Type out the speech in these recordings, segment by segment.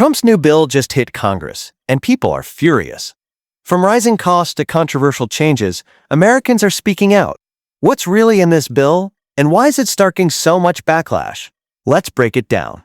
Trump's new bill just hit Congress, and people are furious. From rising costs to controversial changes, Americans are speaking out. What's really in this bill, and why is it sparking so much backlash? Let's break it down.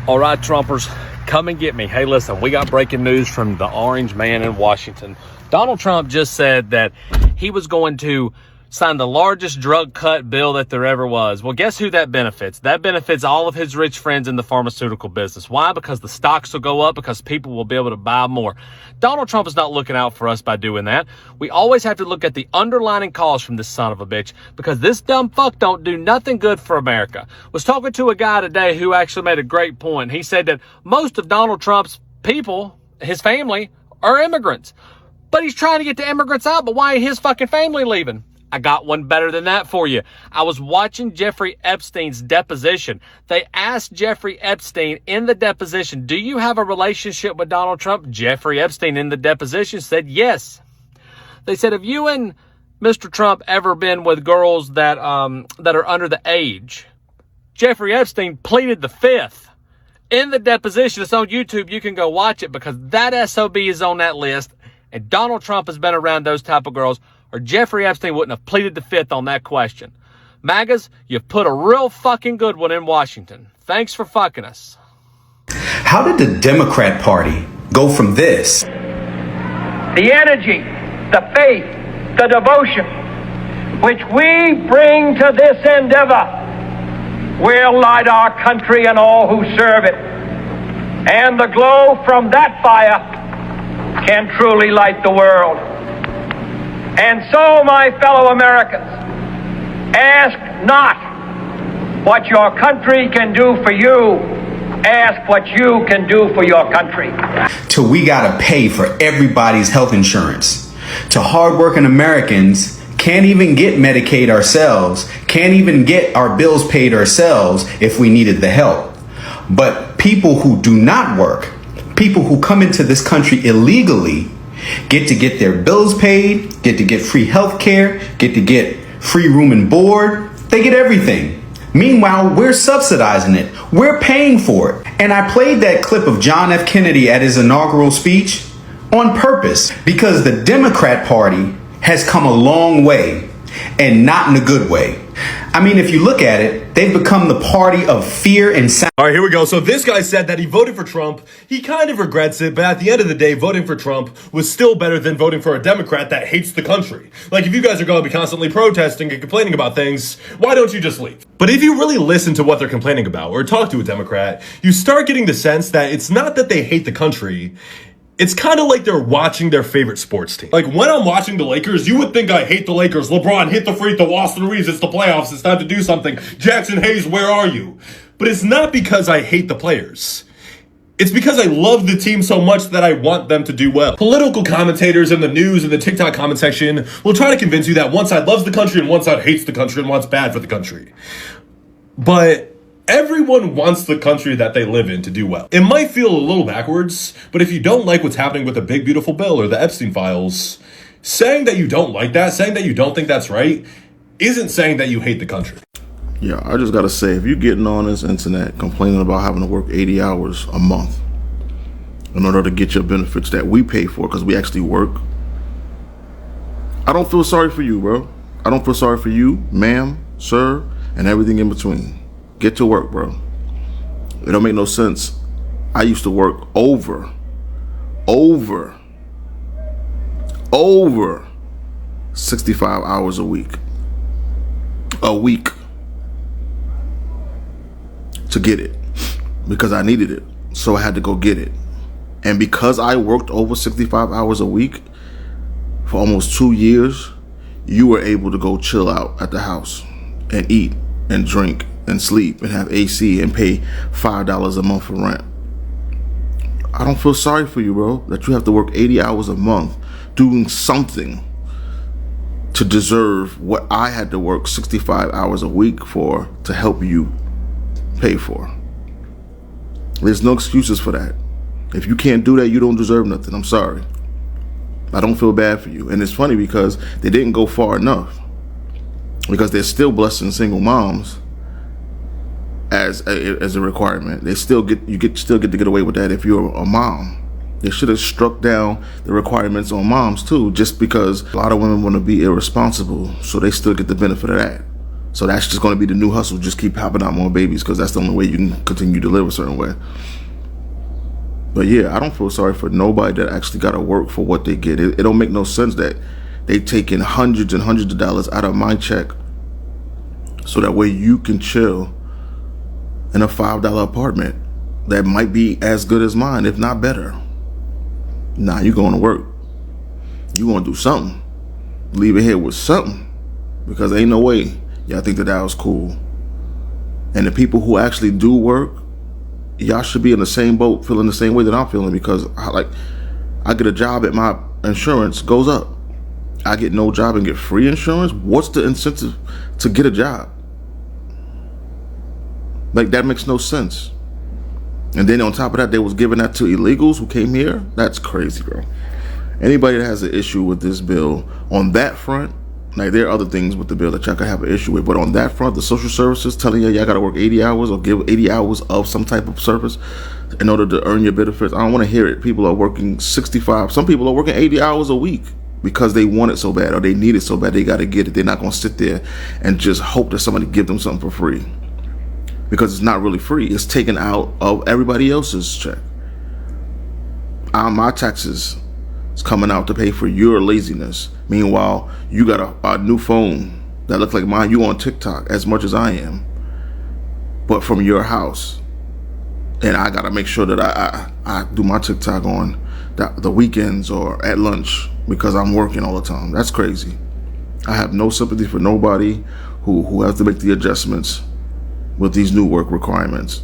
All right, Trumpers, come and get me. Hey, listen, we got breaking news from the Orange Man in Washington. Donald Trump just said that he was going to sign the largest drug cut bill that there ever was. Well, guess who that benefits? That benefits all of his rich friends in the pharmaceutical business. Why? Because the stocks will go up, because people will be able to buy more. Donald Trump is not looking out for us by doing that. We always have to look at the underlying cause from this son of a bitch, because this dumb fuck don't do nothing good for America. Was talking to a guy today who actually made a great point. He said that most of Donald Trump's people, his family, are immigrants. But he's trying to get the immigrants out, but why ain't his fucking family leaving? I got one better than that for you. I was watching Jeffrey Epstein's deposition. They asked Jeffrey Epstein in the deposition, do you have a relationship with Donald Trump? Jeffrey Epstein in the deposition said yes. They said, have you and Mr. Trump ever been with girls that are under the age? Jeffrey Epstein pleaded the fifth. In the deposition, it's on YouTube. You can go watch it, because that SOB is on that list, and Donald Trump has been around those type of girls, or Jeffrey Epstein wouldn't have pleaded the fifth on that question. MAGAs, you've put a real fucking good one in Washington. Thanks for fucking us. How did the Democrat Party go from this? The energy, the faith, the devotion which we bring to this endeavor will light our country and all who serve it. And the glow from that fire can truly light the world. And so, my fellow Americans, ask not what your country can do for you. Ask what you can do for your country. Till we gotta pay for everybody's health insurance. To hardworking Americans can't even get Medicaid ourselves, can't even get our bills paid ourselves if we needed the help. But people who do not work, people who come into this country illegally, get to get their bills paid, get to get free health care, get to get free room and board. They get everything. Meanwhile, we're subsidizing it. We're paying for it. And I played that clip of John F. Kennedy at his inaugural speech on purpose, because the Democrat Party has come a long way, and not in a good way. I mean, if you look at it, they've become the party of fear and sound. All right, here we go. So this guy said that he voted for Trump. He kind of regrets it, but at the end of the day, voting for Trump was still better than voting for a Democrat that hates the country. Like, if you guys are going to be constantly protesting and complaining about things, why don't you just leave? But if you really listen to what they're complaining about or talk to a Democrat, you start getting the sense that it's not that they hate the country. It's kind of like they're watching their favorite sports team. Like, when I'm watching the Lakers, you would think I hate the Lakers. LeBron hit the free throw. Austin Reeves, it's the playoffs. It's time to do something. Jackson Hayes, where are you? But it's not because I hate the players. It's because I love the team so much that I want them to do well. Political commentators in the news and the TikTok comment section will try to convince you that one side loves the country and one side hates the country and wants bad for the country. But everyone wants the country that they live in to do well. It might feel a little backwards, but if you don't like what's happening with the Big Beautiful Bill or the Epstein files, saying that you don't like that, saying that you don't think that's right, isn't saying that you hate the country. Yeah, I just gotta say, if you're getting on this internet complaining about having to work 80 hours a month in order to get your benefits that we pay for because we actually work, I don't feel sorry for you, bro. I don't feel sorry for you, ma'am, sir, and everything in between. Get to work, bro. It don't make no sense. I used to work over 65 hours a week to get it, because I needed it. So I had to go get it. And because I worked over 65 hours a week for almost 2 years, you were able to go chill out at the house and eat and drink and sleep and have AC and pay $5 a month for rent. I don't feel sorry for you, bro, that you have to work 80 hours a month doing something to deserve what I had to work 65 hours a week for to help you pay for. There's no excuses for that. If you can't do that, you don't deserve nothing. I'm sorry. I don't feel bad for you. And it's funny because they didn't go far enough, because they're still blessing single moms as a requirement. You still get to get away with that if you're a mom. They should have struck down the requirements on moms too, just because a lot of women want to be irresponsible, so they still get the benefit of that. So that's just going to be the new hustle. Just keep popping out more babies, because that's the only way you can continue to live a certain way. But yeah, I don't feel sorry for nobody that actually got to work for what they get. It don't make no sense that they taking hundreds and hundreds of dollars out of my check so that way you can chill in a $5 apartment that might be as good as mine, if not better. Nah, you going to work. You going to do something. Leave it here with something, because ain't no way y'all think that was cool. And the people who actually do work, y'all should be in the same boat, feeling the same way that I'm feeling, because I get a job and my insurance goes up. I get no job and get free insurance. What's the incentive to get a job? Like, that makes no sense. And then on top of that, they was giving that to illegals who came here. That's crazy, bro. Anybody that has an issue with this bill on that front, like, there are other things with the bill that y'all could have an issue with, but on that front, the social services telling y'all gotta work 80 hours or give 80 hours of some type of service in order to earn your benefits, I don't want to hear it. People are working 65. Some people are working 80 hours a week because they want it so bad or they need it so bad they gotta get it. They're not gonna sit there and just hope that somebody give them something for free, because it's not really free. It's taken out of everybody else's check. My taxes is coming out to pay for your laziness. Meanwhile, you got a new phone that looks like mine. You on TikTok as much as I am, but from your house. And I gotta make sure that I do my TikTok on the weekends or at lunch because I'm working all the time. That's crazy. I have no sympathy for nobody who has to make the adjustments with these new work requirements.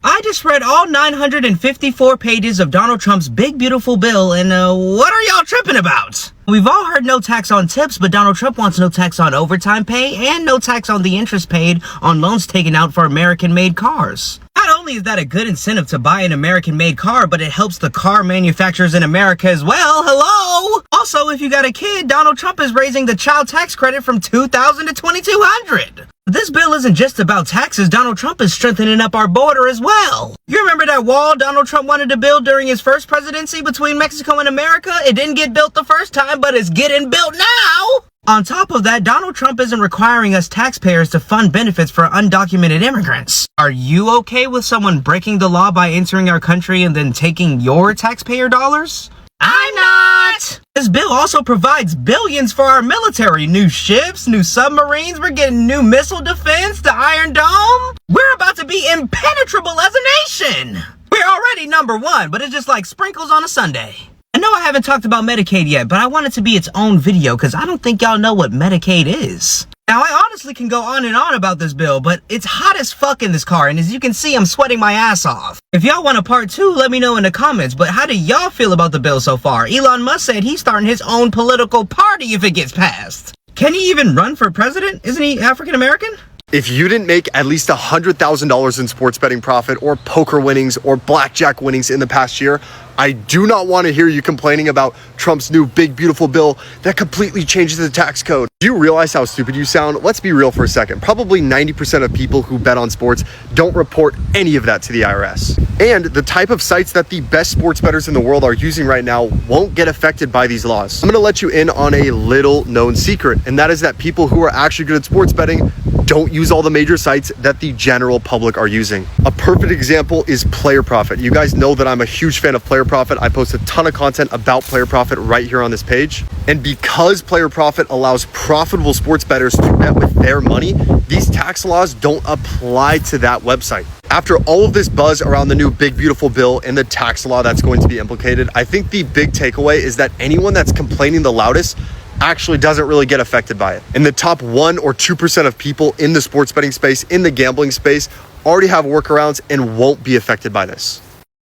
I just read all 954 pages of Donald Trump's big beautiful bill, and what are y'all tripping about? We've all heard no tax on tips, but Donald Trump wants no tax on overtime pay and no tax on the interest paid on loans taken out for American-made cars. Not only is that a good incentive to buy an American-made car, but it helps the car manufacturers in America as well. Hello! Also, if you got a kid, Donald Trump is raising the child tax credit from $2,000 to $2,200. This bill isn't just about taxes. Donald Trump is strengthening up our border as well. You remember that wall Donald Trump wanted to build during his first presidency between Mexico and America? It didn't get built the first time, but it's getting built now. On top of that, Donald Trump isn't requiring us taxpayers to fund benefits for undocumented immigrants. Are you okay with someone breaking the law by entering our country and then taking your taxpayer dollars? I'm not! This bill also provides billions for our military. New ships, new submarines, we're getting new missile defense, the Iron Dome. We're about to be impenetrable as a nation. We're already #1, but it's just like sprinkles on a sundae. I know I haven't talked about Medicaid yet, but I want it to be its own video because I don't think y'all know what Medicaid is. Now, I honestly can go on and on about this bill, but it's hot as fuck in this car, and as you can see, I'm sweating my ass off. If y'all want a part 2, let me know in the comments, but how do y'all feel about the bill so far? Elon Musk said he's starting his own political party if it gets passed. Can he even run for president? Isn't he African American? If you didn't make at least $100,000 in sports betting profit or poker winnings or blackjack winnings in the past year, I do not want to hear you complaining about Trump's new big beautiful bill that completely changes the tax code. Do you realize how stupid you sound? Let's be real for a second. Probably 90% of people who bet on sports don't report any of that to the IRS. And the type of sites that the best sports bettors in the world are using right now won't get affected by these laws. I'm going to let you in on a little known secret, and that is that people who are actually good at sports betting don't use all the major sites that the general public are using. A perfect example is Player Profit. You guys know that I'm a huge fan of Player Profit. I post a ton of content about Player Profit right here on this page. And because Player Profit allows profitable sports bettors to bet with their money, these tax laws don't apply to that website. After all of this buzz around the new big beautiful bill and the tax law that's going to be implicated, I think the big takeaway is that anyone that's complaining the loudest actually doesn't really get affected by it. And the top 1 or 2% of people in the sports betting space, in the gambling space, already have workarounds and won't be affected by this.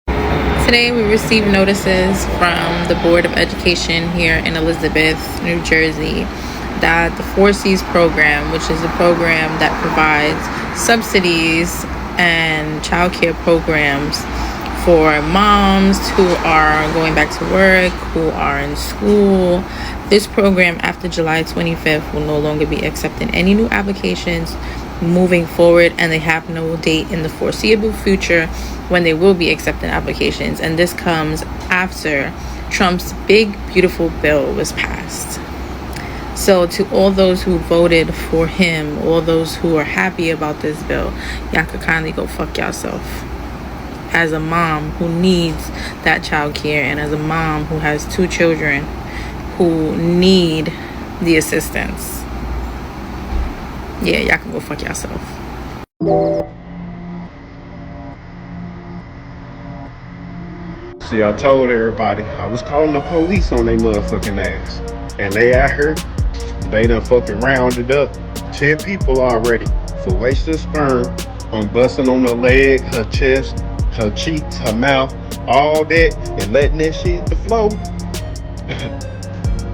Today we received notices from the Board of Education here in Elizabeth, New Jersey, that the 4Cs program, which is a program that provides subsidies and childcare programs for moms who are going back to work, who are in school. This program after July 25th will no longer be accepting any new applications moving forward, and they have no date in the foreseeable future when they will be accepting applications. And this comes after Trump's big, beautiful bill was passed. So to all those who voted for him, all those who are happy about this bill, y'all could kindly go fuck yourself. As a mom who needs that child care, and as a mom who has 2 children who need the assistance, yeah, y'all can go fuck yourself. See, I told everybody I was calling the police on they motherfucking ass. And they out here, they done fucking rounded up 10 people already for wasting sperm on busting on her leg, her chest, her cheeks, her mouth, all that, and letting that shit hit the floor.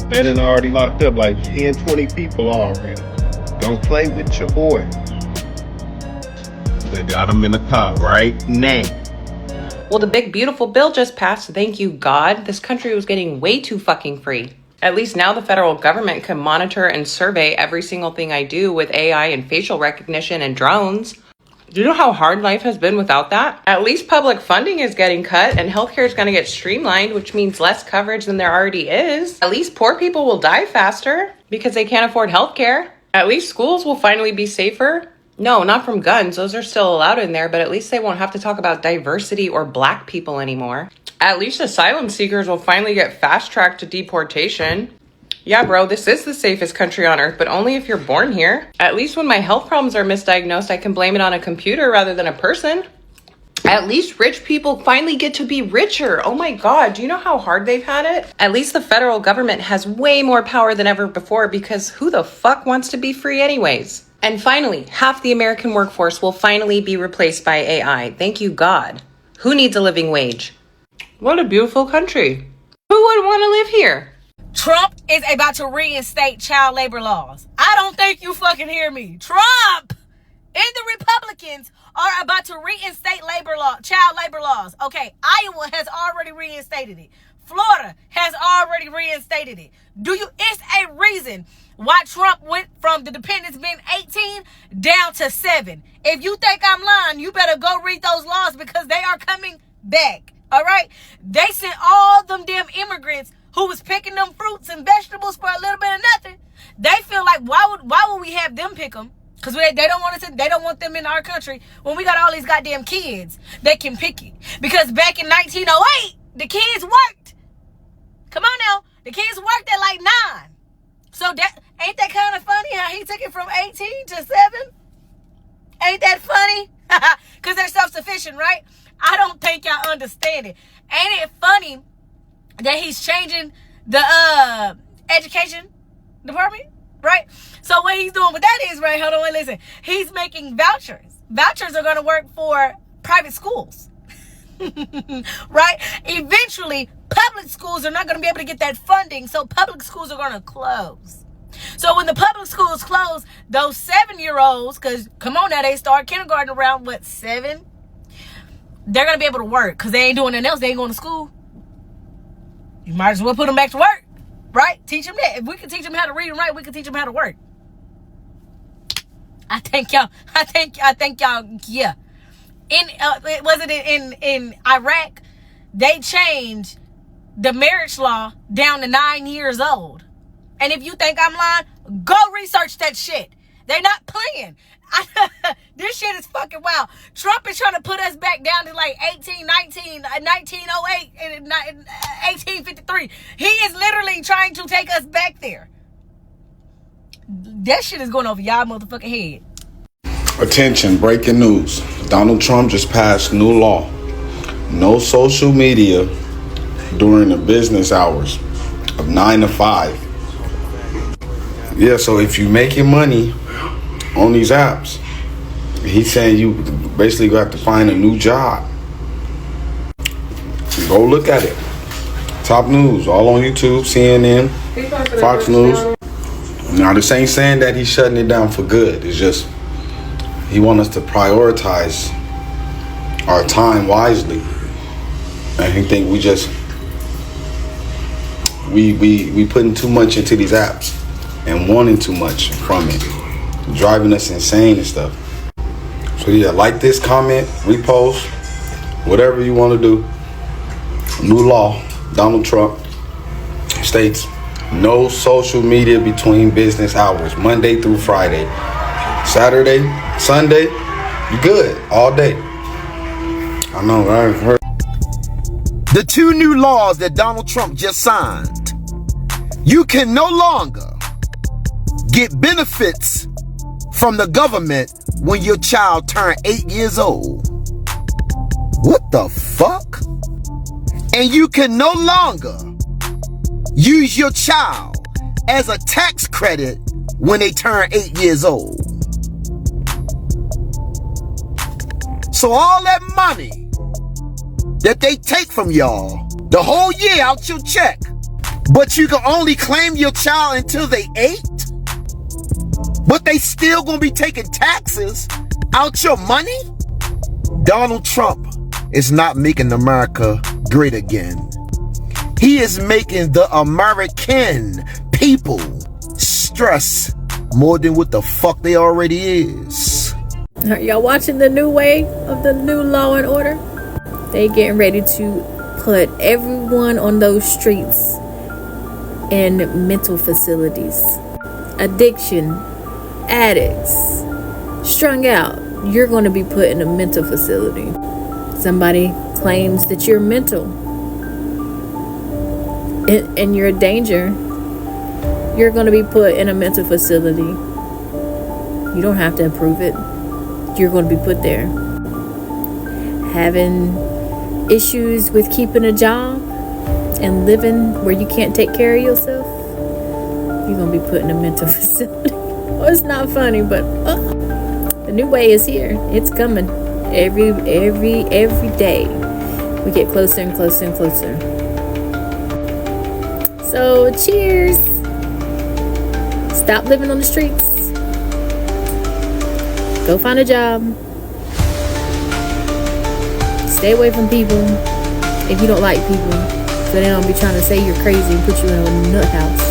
They done already locked up like 10, 20 people already. Don't play with your boy. They got him in the car right now. Well, the big beautiful bill just passed. Thank you, God. This country was getting way too fucking free. At least now the federal government can monitor and survey every single thing I do with AI and facial recognition and drones. Do you know how hard life has been without that? At least public funding is getting cut and healthcare is going to get streamlined, which means less coverage than there already is. At least poor people will die faster because they can't afford healthcare. At least schools will finally be safer. No, not from guns. Those are still allowed in there, but at least they won't have to talk about diversity or black people anymore. At least asylum seekers will finally get fast-tracked to deportation. Yeah, bro, this is the safest country on earth, but only if you're born here. At least when my health problems are misdiagnosed, I can blame it on a computer rather than a person. At least rich people finally get to be richer. Oh my God, do you know how hard they've had it? At least the federal government has way more power than ever before, because who the fuck wants to be free anyways? And finally, half the American workforce will finally be replaced by AI. Thank you, God. Who needs a living wage? What a beautiful country. Who would want to live here? Trump is about to reinstate child labor laws. I don't think you fucking hear me. Trump and the Republicans are about to reinstate child labor laws. Okay, Iowa has already reinstated it. Florida has already reinstated it. It's a reason why Trump went from the dependents being 18 down to 7. If you think I'm lying, you better go read those laws, because they are coming back. All right? They sent all them damn immigrants who was picking them fruits and vegetables for a little bit of nothing. They feel like, why would we have them pick them? Because they don't want them in our country when we got all these goddamn kids that can pick it. Because back in 1908, the kids worked. Come on now. The kids worked at like 9. So ain't that kind of funny how he took it from 18 to 7? Ain't that funny? Because they're self-sufficient, right? I don't think y'all understand it. Ain't it funny that he's changing the education department, right? So what he's doing with that is, right, hold on, wait, listen. He's making vouchers. Vouchers are going to work for private schools. Right? Eventually, public schools are not going to be able to get that funding, so public schools are going to close. So when the public schools close, those 7-year-olds, because come on now, they start kindergarten around, 7? They're going to be able to work because they ain't doing nothing else. They ain't going to school. You might as well put them back to work, right? Teach them that. If we can teach them how to read and write, we can teach them how to work. I think y'all, yeah. In Iraq, they changed the marriage law down to 9 years old. And if you think I'm lying, go research that shit. They're not playing. This shit is fucking wild. Trump is trying to put us back down to like 1908 and 1853. He is literally trying to take us back there. That shit is going over y'all motherfucking head. Attention, breaking news. Donald Trump just passed new law. No social media during the business hours of 9 to 5. Yeah, so if you making money on these apps, he's saying you basically gonna have to find a new job. Go look at it. Top news, all on YouTube, CNN, Fox News. Now, this ain't saying that he's shutting it down for good. It's just he wants us to prioritize our time wisely. And he think we putting too much into these apps and wanting too much from it. driving us insane and stuff. So yeah, like this, comment, repost, whatever you want to do. New law, Donald Trump states no social media between business hours, Monday through Friday. Saturday, Sunday, you good all day. I know, I've heard. The two new laws that Donald Trump just signed. You can no longer get benefits from the government when your child turned 8 years old. What the fuck? And you can no longer use your child as a tax credit when they turn 8 years old. So all that money that they take from y'all the whole year out your check, but you can only claim your child until they 8, but they still gonna be taking taxes out your money? Donald Trump is not making America great again. He is making the American people stress more than what the fuck they already is. Are y'all watching the new way of the new Law and Order? They getting ready to put everyone on those streets in mental facilities. Addiction, addicts, strung out. You're going to be put in a mental facility. Somebody claims that you're mental and you're a danger. You're going to be put in a mental facility. You don't have to approve it. You're going to be put there. Having issues with keeping a job and living where you can't take care of yourself, you're going to be put in a mental facility. Oh, it's not funny, but the new way is here. It's coming. Every day we get closer and closer and closer. So cheers. Stop living on the streets. Go find a job. Stay away from people if you don't like people, so they don't be trying to say you're crazy and put you in a nut house.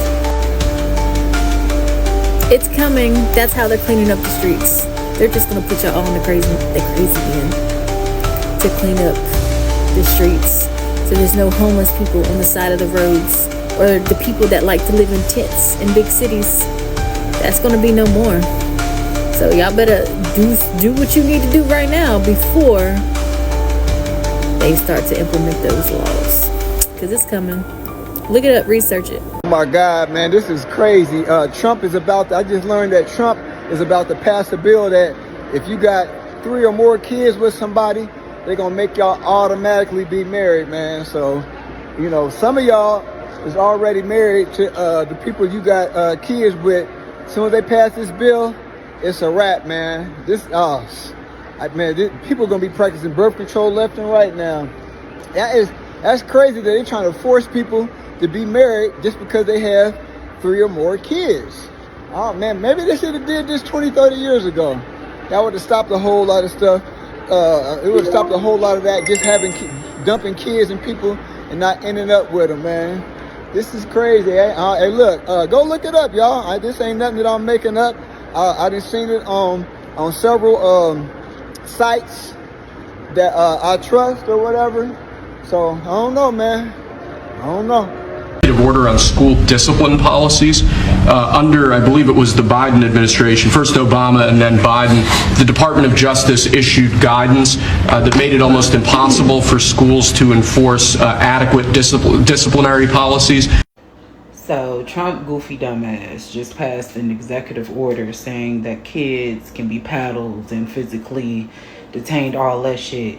It's coming. That's how they're cleaning up the streets. They're just gonna put y'all all in the crazy bin to clean up the streets, so there's no homeless people on the side of the roads, or the people that like to live in tents in big cities. That's gonna be no more. So y'all better do what you need to do right now before they start to implement those laws, because it's coming. Look it up, research it. Oh my God, man, this is crazy. Trump is about to, I just learned that Trump is about to pass a bill that if you got 3 or more kids with somebody, they're gonna make y'all automatically be married, man. So, you know, some of y'all is already married to the people you got kids with. As soon as they pass this bill, it's a wrap, man. People are gonna be practicing birth control left and right now. That's crazy that they're trying to force people to be married just because they have 3 or more kids. Oh man, maybe they should have did this 20, 30 years ago. That would have stopped a whole lot of stuff. It would have stopped a whole lot of that, just dumping kids and people and not ending up with them, man. This is crazy. Hey, look, go look it up, y'all. This ain't nothing that I'm making up. I done seen it on several sites that I trust or whatever. So I don't know, man. I don't know. Order on school discipline policies under, I believe it was the Biden administration, first Obama and then Biden. The Department of Justice issued guidance that made it almost impossible for schools to enforce adequate disciplinary policies. So Trump goofy dumbass just passed an executive order saying that kids can be paddled and physically detained, all that shit,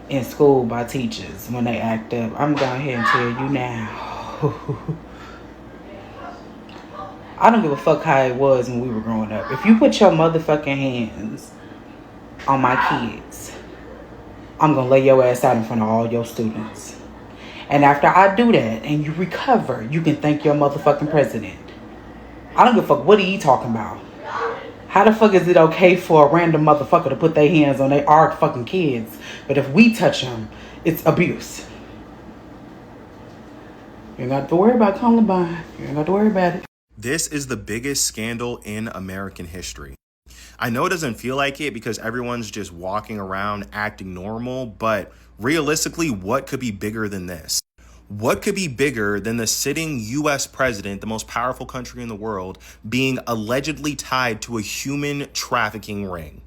in school by teachers when they act up. I'm going here and tell you now. I don't give a fuck how it was when we were growing up. If you put your motherfucking hands on my kids, I'm gonna lay your ass out in front of all your students. And after I do that and you recover, you can thank your motherfucking president. I don't give a fuck what he talking about. How the fuck is it okay for a random motherfucker to put their hands on our fucking kids, but if we touch them, it's abuse? You ain't got to worry about Columbine. You ain't got to worry about it. This is the biggest scandal in American history. I know it doesn't feel like it because everyone's just walking around acting normal, but realistically, what could be bigger than this? What could be bigger than the sitting US president, the most powerful country in the world, being allegedly tied to a human trafficking ring?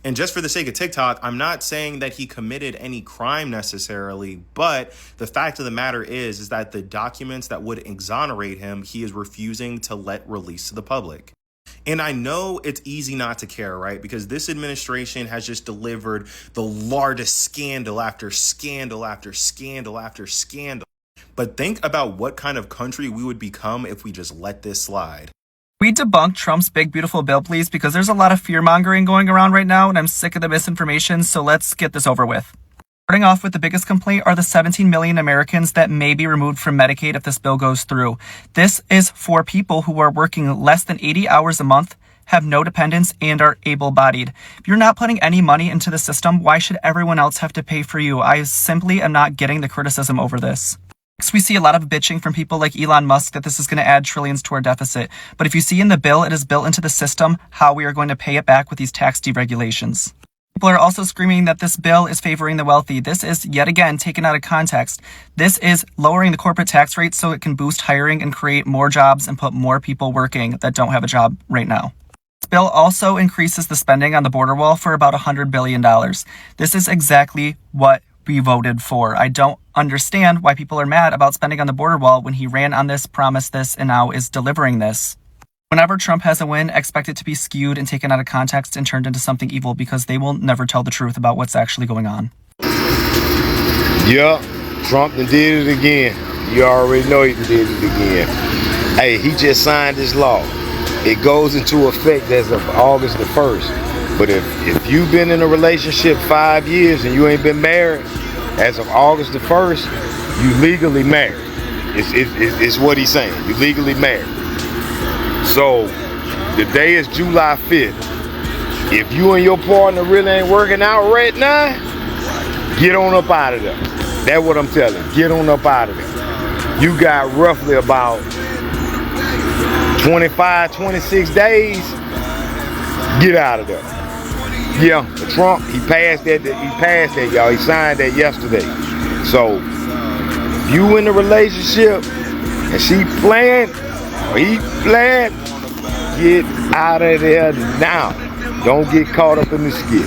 And just for the sake of TikTok, I'm not saying that he committed any crime necessarily, but the fact of the matter is that the documents that would exonerate him, he is refusing to let release to the public. And I know it's easy not to care, right? Because this administration has just delivered the largest scandal after scandal after scandal after scandal. But think about what kind of country we would become if we just let this slide. We debunk Trump's big, beautiful bill, please, because there's a lot of fear-mongering going around right now, and I'm sick of the misinformation, so let's get this over with. Starting off with the biggest complaint are the 17 million Americans that may be removed from Medicaid if this bill goes through. This is for people who are working less than 80 hours a month, have no dependents, and are able-bodied. If you're not putting any money into the system, why should everyone else have to pay for you? I simply am not getting the criticism over this. Next, we see a lot of bitching from people like Elon Musk that this is going to add trillions to our deficit. But if you see in the bill, it is built into the system how we are going to pay it back with these tax deregulations. People are also screaming that this bill is favoring the wealthy. This is, yet again, taken out of context. This is lowering the corporate tax rate so it can boost hiring and create more jobs and put more people working that don't have a job right now. This bill also increases the spending on the border wall for about $100 billion. This is exactly what we voted for. I don't understand why people are mad about spending on the border wall when he ran on this, promised this, and now is delivering this. Whenever Trump has a win, expect it to be skewed and taken out of context and turned into something evil because they will never tell the truth about what's actually going on. Yup, Trump done did it again. You already know he done did it again. Hey, he just signed this law. It goes into effect as of August the 1st. But if you've been in a relationship 5 years and you ain't been married, as of August the 1st, you legally married. It's what he's saying. You legally married. So the day is July 5th. If you and your partner really ain't working out right now, get on up out of there. That's what I'm telling you. Get on up out of there. You got roughly about 25, 26 days. Get out of there. Yeah, Trump, he passed that, y'all. He signed that yesterday. So, if you in a relationship and she playing, or he playing, get out of there now. Don't get caught up in the skit.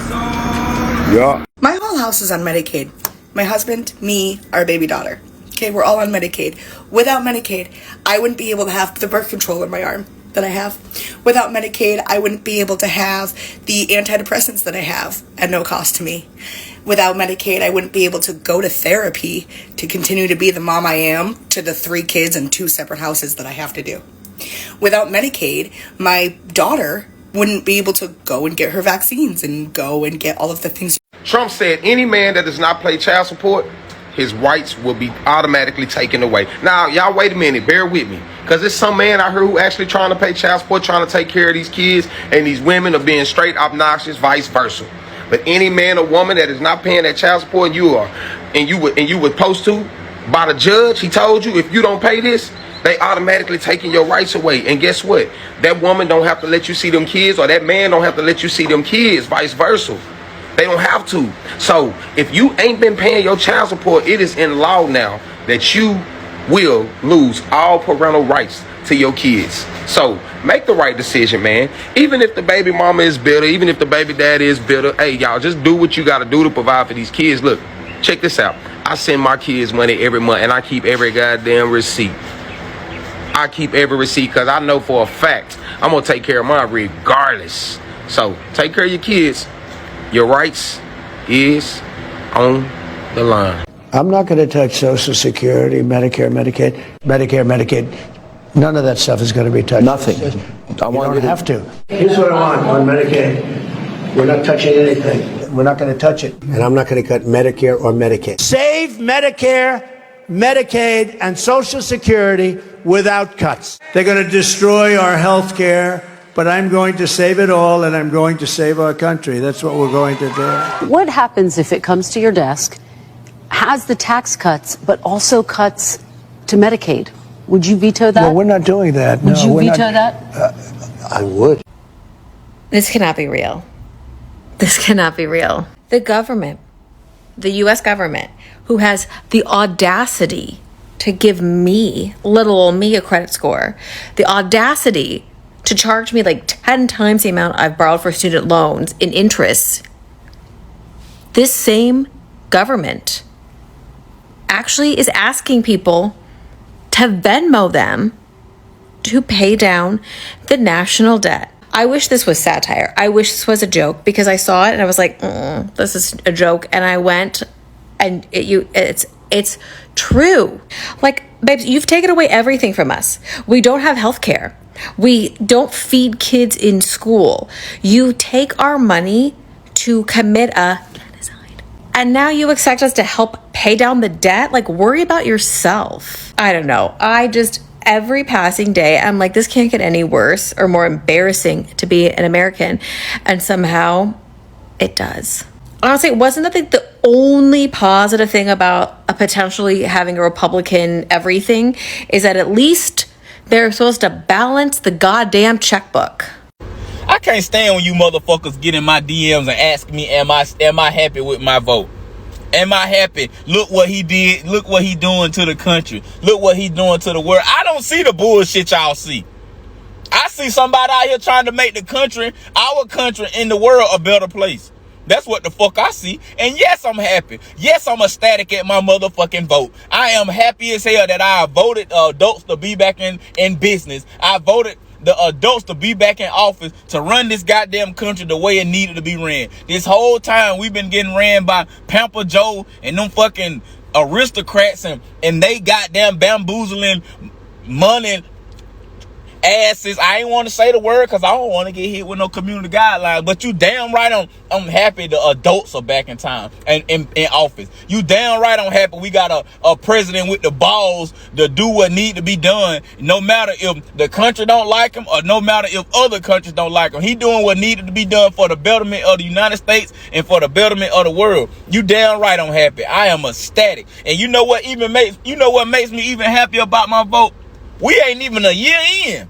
Yeah. My whole house is on Medicaid. My husband, me, our baby daughter. Okay, we're all on Medicaid. Without Medicaid, I wouldn't be able to have the birth control in my arm that I have. Without Medicaid, I wouldn't be able to have the antidepressants that I have at no cost to me. Without Medicaid, I wouldn't be able to go to therapy to continue to be the mom I am to the 3 kids and 2 separate houses that I have to do. Without Medicaid, my daughter wouldn't be able to go and get her vaccines and go and get all of the things. Trump said any man that does not pay child support, his rights will be automatically taken away. Now, y'all wait a minute, bear with me. Because there's some man out here who actually trying to pay child support, trying to take care of these kids, and these women are being straight obnoxious, vice versa. But any man or woman that is not paying that child support, and you were supposed to, by the judge, he told you, if you don't pay this, they automatically taking your rights away. And guess what? That woman don't have to let you see them kids, or that man don't have to let you see them kids, vice versa. They don't have to. So if you ain't been paying your child support, it is in law now that you will lose all parental rights to your kids. So make the right decision, man. Even if the baby mama is bitter, even if the baby daddy is bitter, hey, y'all, just do what you got to do to provide for these kids. Look, check this out. I send my kids money every month, and I keep every goddamn receipt. I keep every receipt because I know for a fact I'm going to take care of mine regardless. So take care of your kids. Your rights is on the line. I'm not going to touch Social Security, Medicare, Medicaid. None of that stuff is going to be touched. Nothing. You don't have to. Here's what I want on Medicaid. We're not touching anything. We're not going to touch it. And I'm not going to cut Medicare or Medicaid. Save Medicare, Medicaid, and Social Security without cuts. They're going to destroy our health care, but I'm going to save it all, and I'm going to save our country. That's what we're going to do. What happens if it comes to your desk, has the tax cuts, but also cuts to Medicaid? Would you veto that? No, we're not doing that. Would you veto that? I would. This cannot be real. This cannot be real. The government, the US government, who has the audacity to give me, little old me, a credit score, the audacity to charge me like 10 times the amount I've borrowed for student loans in interest. This same government actually is asking people to Venmo them to pay down the national debt. I wish this was satire. I wish this was a joke, because I saw it and I was like, this is a joke. And I went, and it's true. Like, babes, you've taken away everything from us. We don't have health care. We don't feed kids in school. You take our money to commit a genocide. And now you expect us to help pay down the debt? Like, worry about yourself. I don't know. Every passing day, I'm like, this can't get any worse or more embarrassing to be an American. And somehow it does. Honestly, wasn't that the only positive thing about potentially having a Republican everything is that at least they're supposed to balance the goddamn checkbook. I can't stand when you motherfuckers get in my DMs and ask me, am I happy with my vote? Am I happy? Look what he did. Look what he doing to the country. Look what he doing to the world. I don't see the bullshit y'all see. I see somebody out here trying to make the country, our country in the world, a better place. That's what the fuck I see. And yes, I'm happy. Yes, I'm ecstatic at my motherfucking vote. I am happy as hell that I voted adults to be back in business. I voted the adults to be back in office to run this goddamn country the way it needed to be ran. This whole time we've been getting ran by Pamper Joe and them fucking aristocrats and they goddamn bamboozling money asses. I ain't want to say the word because I don't want to get hit with no community guidelines, but you damn right I'm happy the adults are back in time and in office. You damn right I'm happy we got a president with the balls to do what need to be done, no matter if the country don't like him or no matter if other countries don't like him. He doing what needed to be done for the betterment of the United States and for the betterment of the world. You damn right I'm happy. I am ecstatic. And you know what makes me even happier about my vote? We ain't even a year in.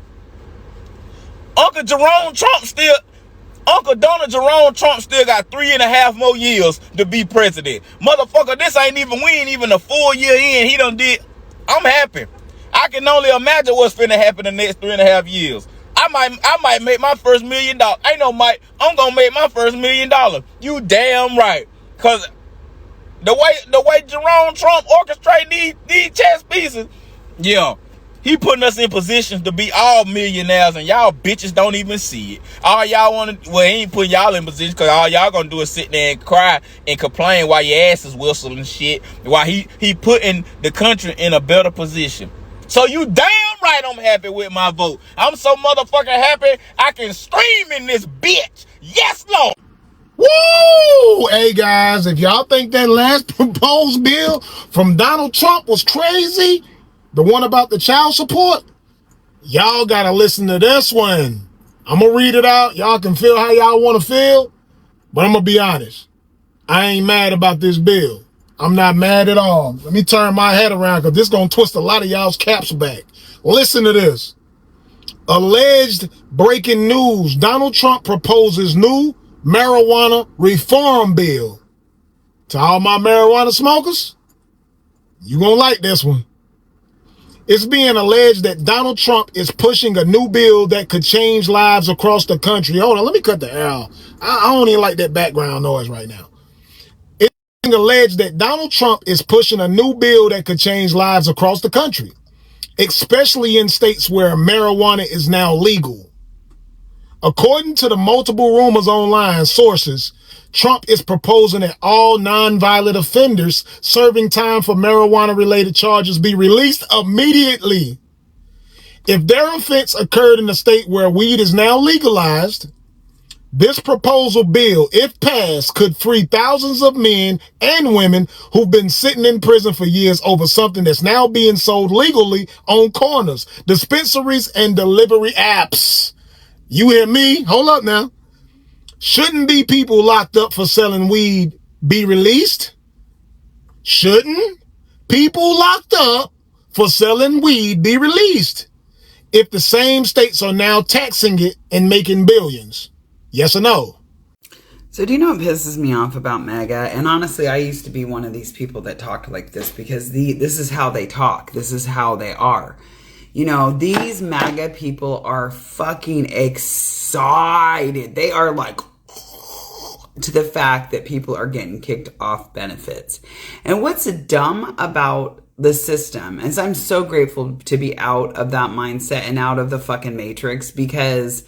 Uncle Donald Trump still got 3.5 more years to be president. Motherfucker, we ain't even a full year in. He done did. I'm happy. I can only imagine what's finna happen in the next 3.5 years. I might make my first $1 million. Ain't no might. I'm gonna make my first $1 million. You damn right. Cause the way Jerome Trump orchestrating these chess pieces, yeah. He putting us in positions to be all millionaires, and y'all bitches don't even see it. All y'all want to, well, he ain't putting y'all in position because all y'all gonna do is sit there and cry and complain while your ass is whistling and shit. While he putting the country in a better position. So you damn right I'm happy with my vote. I'm so motherfucking happy I can scream in this bitch. Yes, Lord. Woo! Hey guys, if y'all think that last proposed bill from Donald Trump was crazy, the one about the child support, y'all gotta listen to this one. I'm gonna read it out. Y'all can feel how y'all want to feel, but I'm gonna be honest. I ain't mad about this bill. I'm not mad at all. Let me turn my head around because this is gonna twist a lot of y'all's caps back. Listen to this. Alleged breaking news. Donald Trump proposes new marijuana reform bill. To all my marijuana smokers, you gonna like this one. It's being alleged that Donald Trump is pushing a new bill that could change lives across the country. Hold on, let me cut the L. I don't even like that background noise right now. It's being alleged that Donald Trump is pushing a new bill that could change lives across the country, especially in states where marijuana is now legal. According to the multiple rumors online sources, Trump is proposing that all nonviolent offenders serving time for marijuana-related charges be released immediately. If their offense occurred in a state where weed is now legalized, this proposal bill, if passed, could free thousands of men and women who've been sitting in prison for years over something that's now being sold legally on corners, dispensaries, and delivery apps. You hear me? Hold up now. Shouldn't be people locked up for selling weed be released? Shouldn't people locked up for selling weed be released if the same states are now taxing it and making billions? Yes or no? So do you know what pisses me off about MAGA? And honestly, I used to be one of these people that talked like this because this is how they talk. This is how they are. You know, these MAGA people are fucking excited. They are like to the fact that people are getting kicked off benefits. And what's dumb about the system is I'm so grateful to be out of that mindset and out of the fucking matrix, because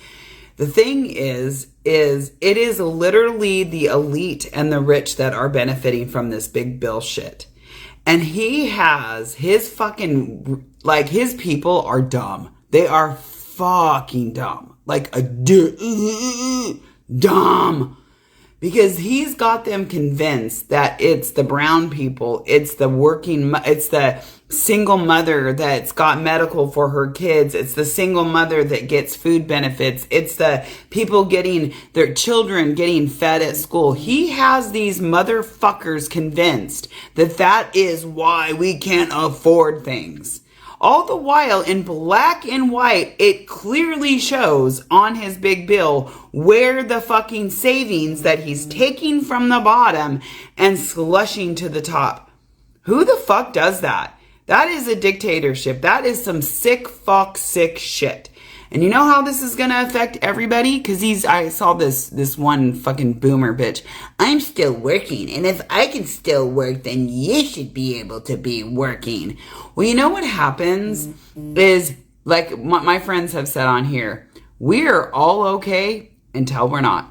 the thing is it is literally the elite and the rich that are benefiting from this big bill shit. And he has his fucking, like, his people are dumb. They are fucking dumb. Like a dumb. Because he's got them convinced that it's the brown people, it's the single mother that's got medical for her kids, it's the single mother that gets food benefits, it's the people getting their children getting fed at school. He has these motherfuckers convinced that that is why we can't afford things. All the while, in black and white, it clearly shows on his big bill where the fucking savings that he's taking from the bottom and slushing to the top. Who the fuck does that? That is a dictatorship. That is some sick shit. And you know how this is going to affect everybody? Because I saw this one fucking boomer bitch. I'm still working. And if I can still work, then you should be able to be working. Well, you know what happens is, like my friends have said on here, we're all okay until we're not.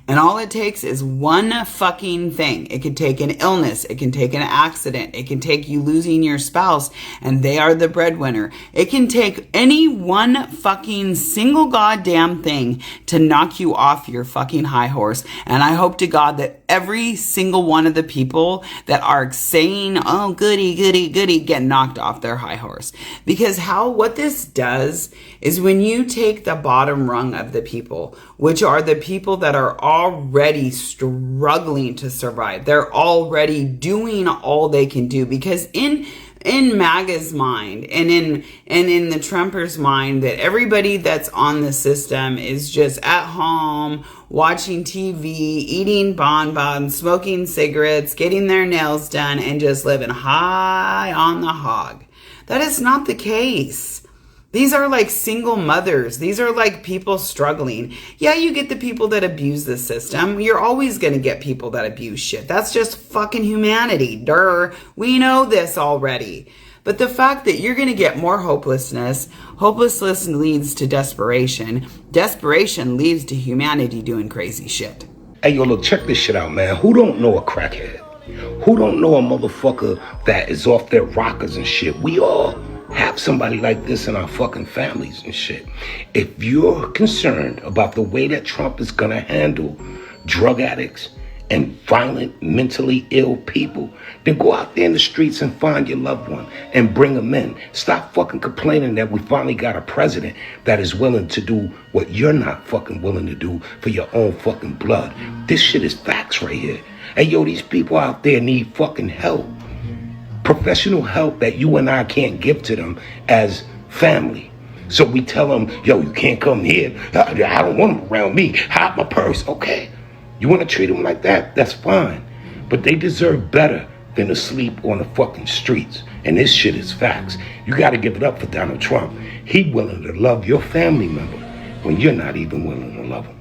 And all it takes is one fucking thing. It can take an illness. It can take an accident. It can take you losing your spouse and they are the breadwinner. It can take any one fucking single goddamn thing to knock you off your fucking high horse. And I hope to God that every single one of the people that are saying, oh, goody, goody, goody, get knocked off their high horse. Because what this does is when you take the bottom rung of the people, which are the people that are already struggling to survive. They're already doing all they can do, because in MAGA's mind and in the Trumpers' mind, that everybody that's on the system is just at home watching TV, eating bonbons, smoking cigarettes, getting their nails done, and just living high on the hog. That is not the case. These are like single mothers. These are like people struggling. Yeah, you get the people that abuse the system. You're always going to get people that abuse shit. That's just fucking humanity. Durr. We know this already. But the fact that you're going to get more hopelessness leads to desperation. Desperation leads to humanity doing crazy shit. Hey, yo, look, check this shit out, man. Who don't know a crackhead? Who don't know a motherfucker that is off their rockers and shit? We all have somebody like this in our fucking families and shit. If you're concerned about the way that Trump is gonna handle drug addicts and violent, mentally ill people, then go out there in the streets and find your loved one and bring them in. Stop fucking complaining that we finally got a president that is willing to do what you're not fucking willing to do for your own fucking blood. This shit is facts right here. Hey, yo, these people out there need fucking help. Professional help that you and I can't give to them as family. So we tell them, yo, you can't come here. I don't want them around me. Hide my purse. Okay. You want to treat them like that? That's fine. But they deserve better than to sleep on the fucking streets. And this shit is facts. You got to give it up for Donald Trump. He willing to love your family member when you're not even willing to love him.